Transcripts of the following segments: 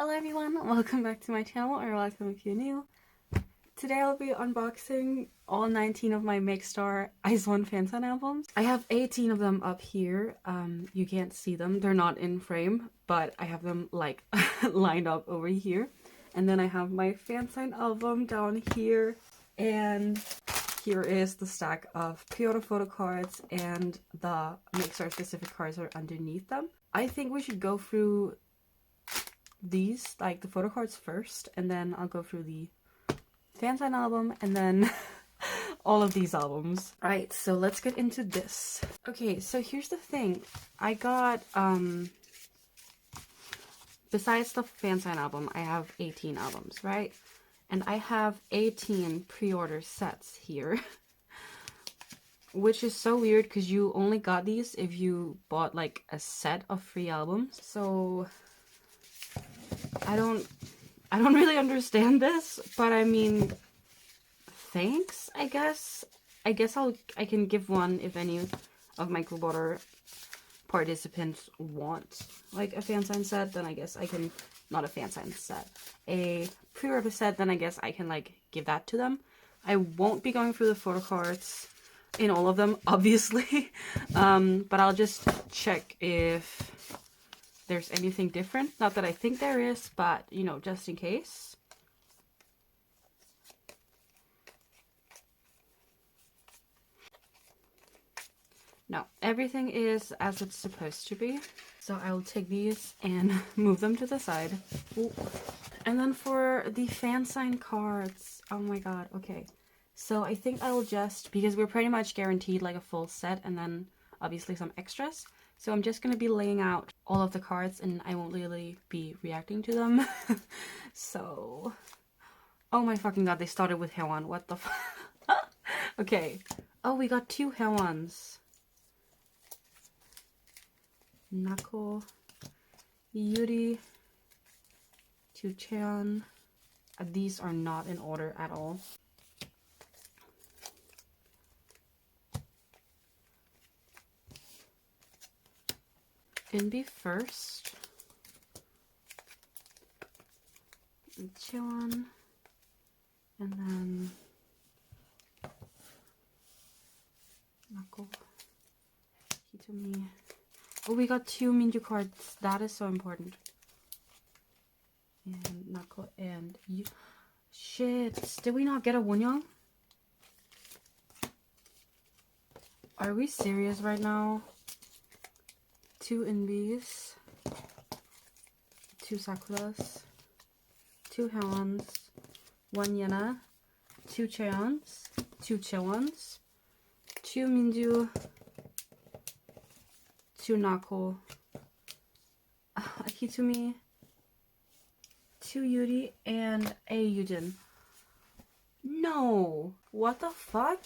Hello everyone, welcome back to my channel, or welcome if you're new. Today I'll be unboxing all 19 of my Makestar Izone fansign albums. I have 18 of them up here. You can't see them, they're not in frame, but I have them like lined up over here. And then I have my fansign album down here, and here is the stack of pre-order photo cards, and the Makestar specific cards are underneath them. I think we should go through these, like the photo cards first, and then I'll go through the fansign album, and then all of these albums. Right, so let's get into this. Okay, so here's the thing. I got, besides the fansign album, I have 18 albums, right? And I have 18 pre-order sets here. Which is so weird because you only got these if you bought like a set of free albums. So I don't really understand this, but I mean, thanks, I guess. I can give one if any of my group order participants want like a fansign set, then I guess I can, not a fansign set, a pre-order set, then I guess I can like give that to them. I won't be going through the photo cards in all of them, obviously, but I'll just check if there's anything different. Not that I think there is, but you know, just in case. No, everything is as it's supposed to be. So I will take these and move them to the side. Ooh. And then for the fansign cards, oh my god, okay. So I think I will just, because we're pretty much guaranteed like a full set and then obviously some extras. So I'm just going to be laying out all of the cards and I won't really be reacting to them. So, oh my fucking god, they started with hyewon. What the fuck? Okay. Oh, we got 2 hyewons. Nako, Yuri, Chucheon. These are not in order at all. Inbi first. Hyewon. And then Nako, Hitomi. Oh, we got 2 Minju cards. That is so important. And Nako and you. Shit. Did we not get a Wonyoung? Are we serious right now? 2 Inbis. 2 Sakuras. 2 hyewons. 1 Yena. 2 Cheons. 2 Chewons. 2 Minju. 2 Nako, Hitumi, 2 Yuri, and a Yujin. No! What the fuck?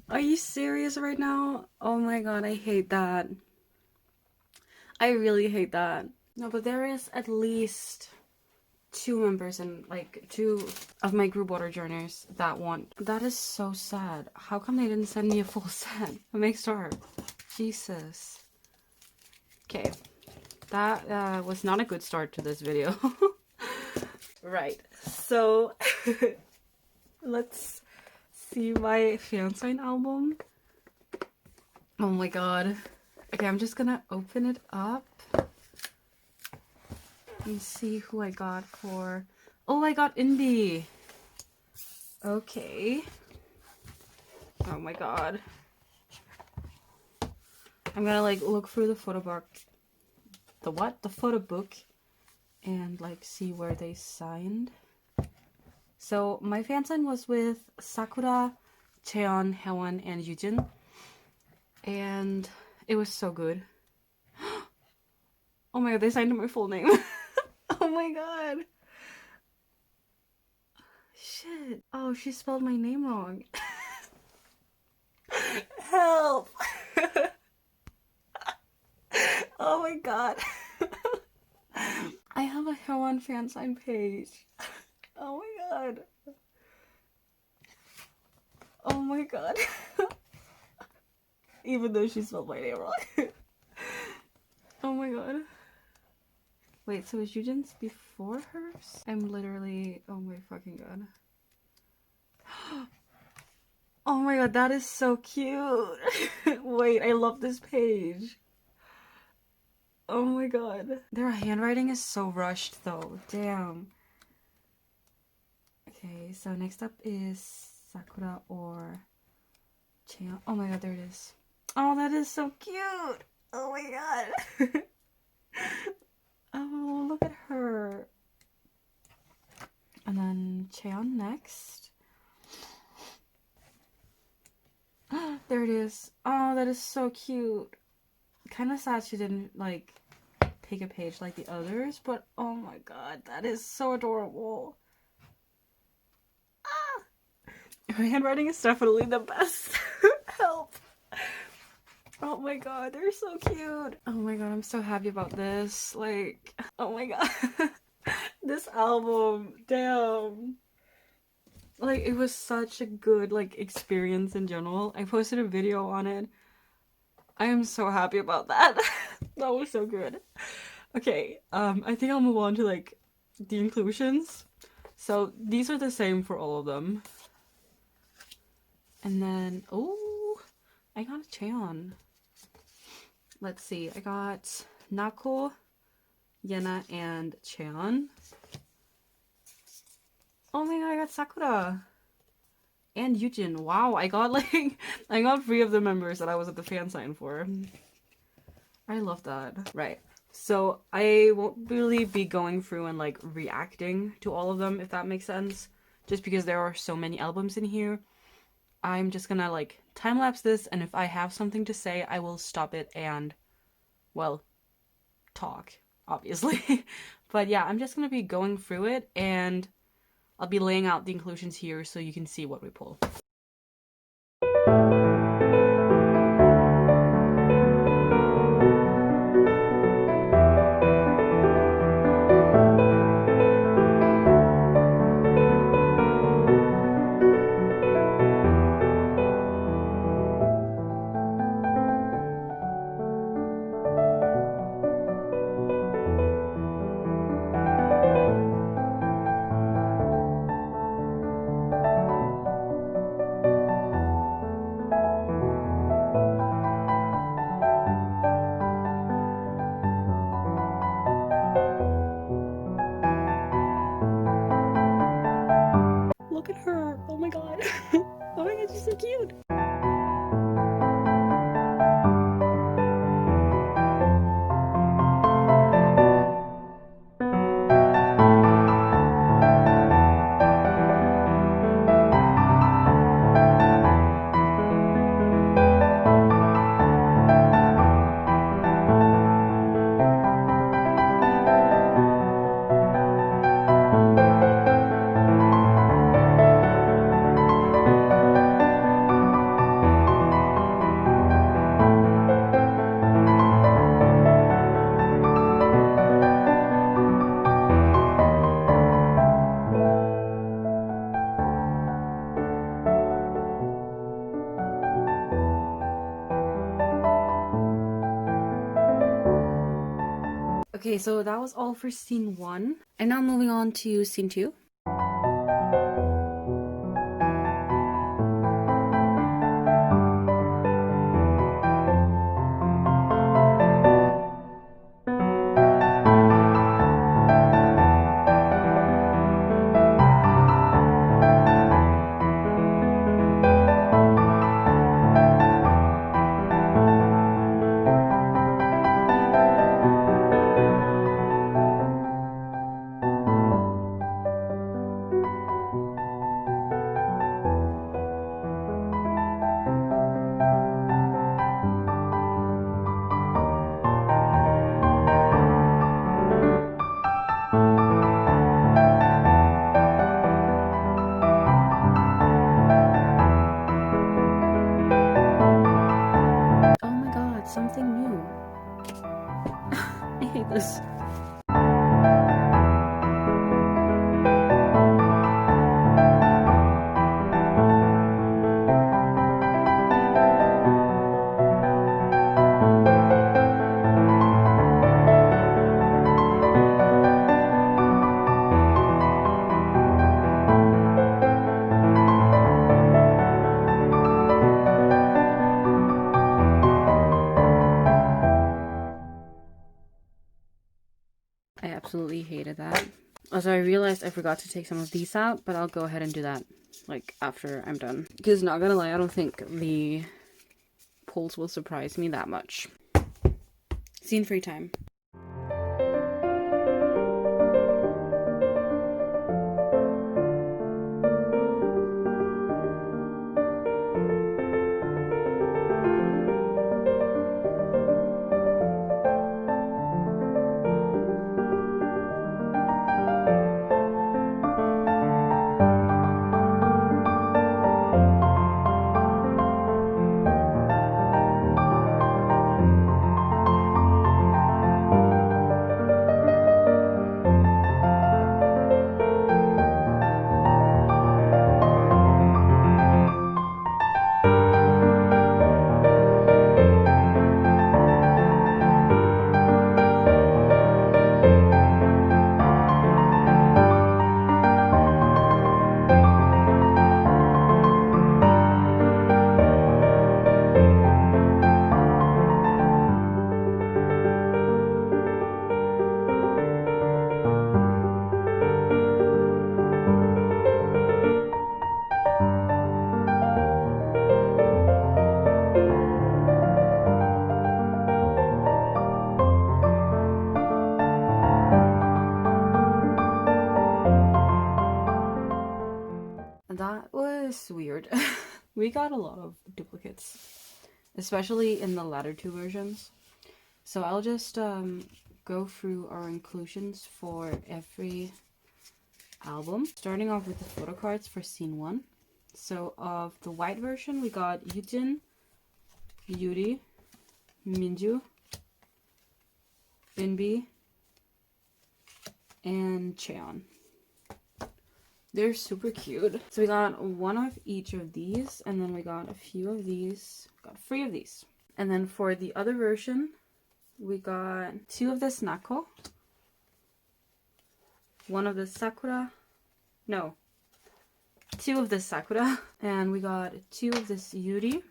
Are you serious right now? Oh my god, I hate that. I really hate that. No, but there is at least 2 members and like 2 of my group order journers that want. That is so sad. How come they didn't send me a full set? Makestar. Jesus. Okay. That was not a good start to this video. Right. So let's see my fansign album. Oh my god. Okay, I'm just gonna open it up and see who I got for... Oh, I got Inbi! Okay. Oh my god. I'm gonna like look through the photo book... The what? The photo book. And like see where they signed. So my fansign was with Sakura, Cheon, hyewon, and Yujin. And it was so good. Oh my god, they signed my full name. Oh my god. Shit. Oh, she spelled my name wrong. Help. Oh my god. I have a hyewon fansign page. Oh my god. Oh my god. Even though she spelled my name wrong. Oh my god. Wait, so is Eugen's before hers? I'm literally, oh my fucking god. Oh my god, that is so cute. Wait, I love this page. Oh my god. Their handwriting is so rushed though. Damn. Okay, so next up is Sakura or Cheon. Oh my god, there it is. Oh, that is so cute. Oh my god. Oh, look at her. And then Cheon next. There it is. Oh, that is so cute. Kind of sad she didn't, like, take a page like the others, but oh my god, that is so adorable. Ah! Her handwriting is definitely the best. Help. Oh my god, they're so cute. Oh my god, I'm so happy about this. Like, oh my god. This album, damn. Like, it was such a good, like, experience in general. I posted a video on it. I am so happy about that. That was so good. Okay, I think I'll move on to, like, the inclusions. So, these are the same for all of them. And then, oh, I got a Cheon. Let's see, I got Nako, Yena, and Cheon. Oh my god, I got Sakura! And Yujin. Wow, I got like, I got 3 of the members that I was at the fan sign for. I love that. Right. So I won't really be going through and like reacting to all of them, if that makes sense. Just because there are so many albums in here. I'm just gonna like time-lapse this, and if I have something to say, I will stop it and, well, talk, obviously. But yeah, I'm just gonna be going through it, and I'll be laying out the inclusions here so you can see what we pull. Look at her! Oh my god! Oh my god, she's so cute! Okay, so that was all for scene 1. And now moving on to scene 2. I absolutely hated that. Also, I realized I forgot to take some of these out, but I'll go ahead and do that like after I'm done. Because not gonna lie, I don't think the pulls will surprise me that much. Scene free time. That was weird. We got a lot of duplicates, especially in the latter two versions. So I'll just go through our inclusions for every album, starting off with the photo cards for scene 1. So of the white version, we got Yujin, Yuri, Minju, Inbi, and Cheon. They're super cute. So we got one of each of these, and then we got a few of these. Got 3 of these. And then for the other version, we got 2 of this Nako, 1 of this Sakura, no, 2 of this Sakura, and we got 2 of this Yuri,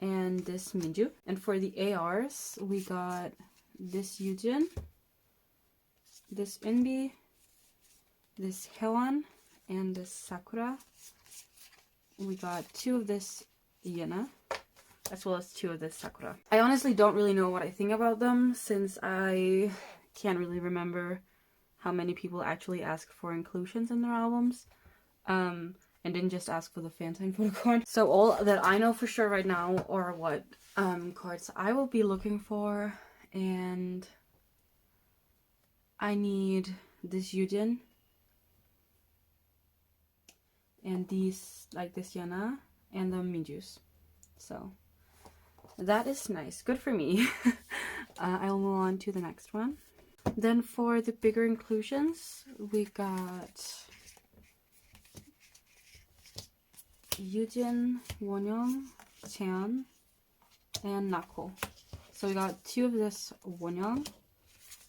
and this Minju. And for the ARs, we got this Yujin, this Inbi, this hyewon, and this Sakura. We got 2 of this Yena, as well as 2 of this Sakura. I honestly don't really know what I think about them, since I can't really remember how many people actually ask for inclusions in their albums, and didn't just ask for the fansign photo card. So all that I know for sure right now are what cards I will be looking for, and I need this Yujin, and these, like this Yana, and the Minjus. So that is nice. Good for me. I will move on to the next one. Then for the bigger inclusions, we got Yujin, Wonyoung, Cheon, and Nako. So we got 2 of this Wonyoung,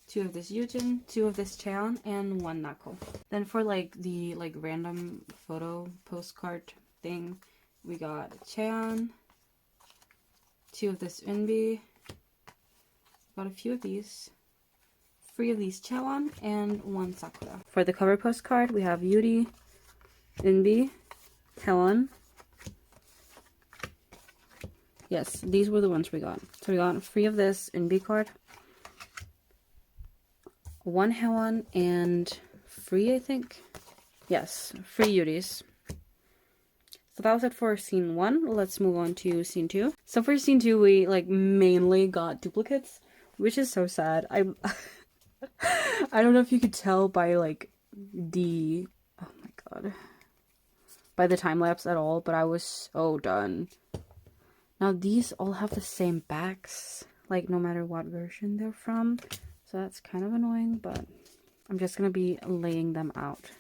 2 of this Yujin, 2 of this Cheon, and 1 Nako. Then for like the random photo postcard thing, we got Cheon, 2 of this Unbi, got a few of these, 3 of these Cheon, and 1 Sakura. For the cover postcard, we have Yuri, Unbi, Hyewon. Yes, these were the ones we got. So we got 3 of this Unbi card, 1 Hyewon, and 3, I think. Yes, 3 Yuris. So that was it for scene 1. Let's move on to scene 2. So for scene 2, we mainly got duplicates, which is so sad. I don't know if you could tell by the, oh my god, by the time lapse at all, but I was so done. Now these all have the same backs, no matter what version they're from. So that's kind of annoying, but I'm just gonna be laying them out.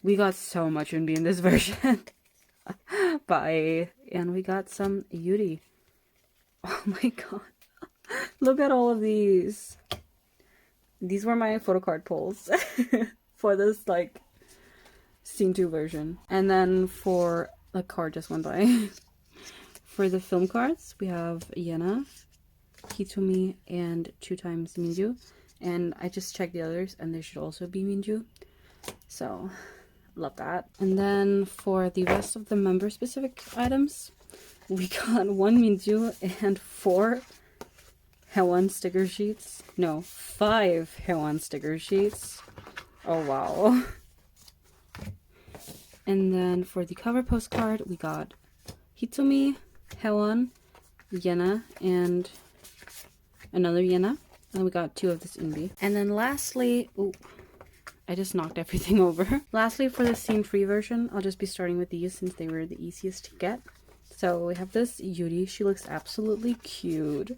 We got so much Unbi in this version. Bye. And we got some Yuri. Oh my god. Look at all of these. These were my photo card pulls for this scene 2 version. And then for the card just went by. For the film cards, we have Yena, Hitomi, and 2 times Minju. And I just checked the others, and they should also be Minju. So, love that. And then for the rest of the member-specific items, we got 1 Minju and 4 hyewon sticker sheets. No, 5 hyewon sticker sheets. Oh, wow. And then for the cover postcard, we got Hitomi, hyewon, Yena, and another Yena. And we got 2 of this Inbi. And then lastly, ooh, I just knocked everything over. Lastly, for the scene-free version, I'll just be starting with these since they were the easiest to get. So we have this Yuri. She looks absolutely cute.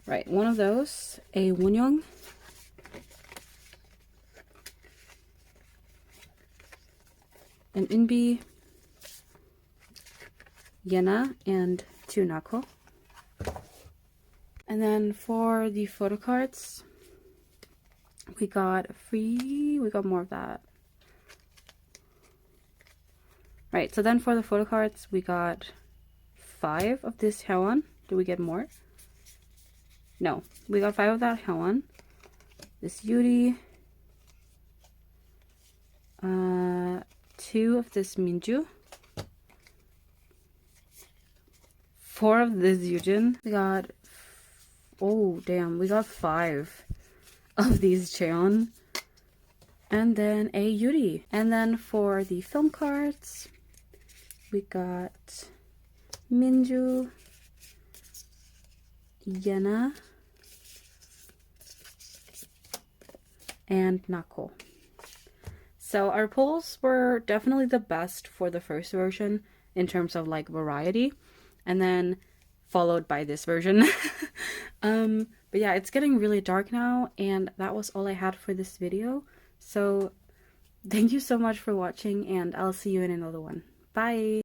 Right, one of those, a Wonyoung, an Inbi, Yena, and 2 Nako. And then for the photo cards, we got more of that. Right, so then for the photo cards, we got 5 of this hyewon. Did we get more? No, we got 5 of that hyewon. This Yuri. 2 of this Minju. 4 of this Yujin. We got, oh damn, we got 5 of these Cheon. And then a Yuri. And then for the film cards, we got Minju, Yena, and Nako. So our pulls were definitely the best for the first version in terms of like variety, and then followed by this version. But yeah, it's getting really dark now, and that was all I had for this video. So thank you so much for watching, and I'll see you in another one. Bye!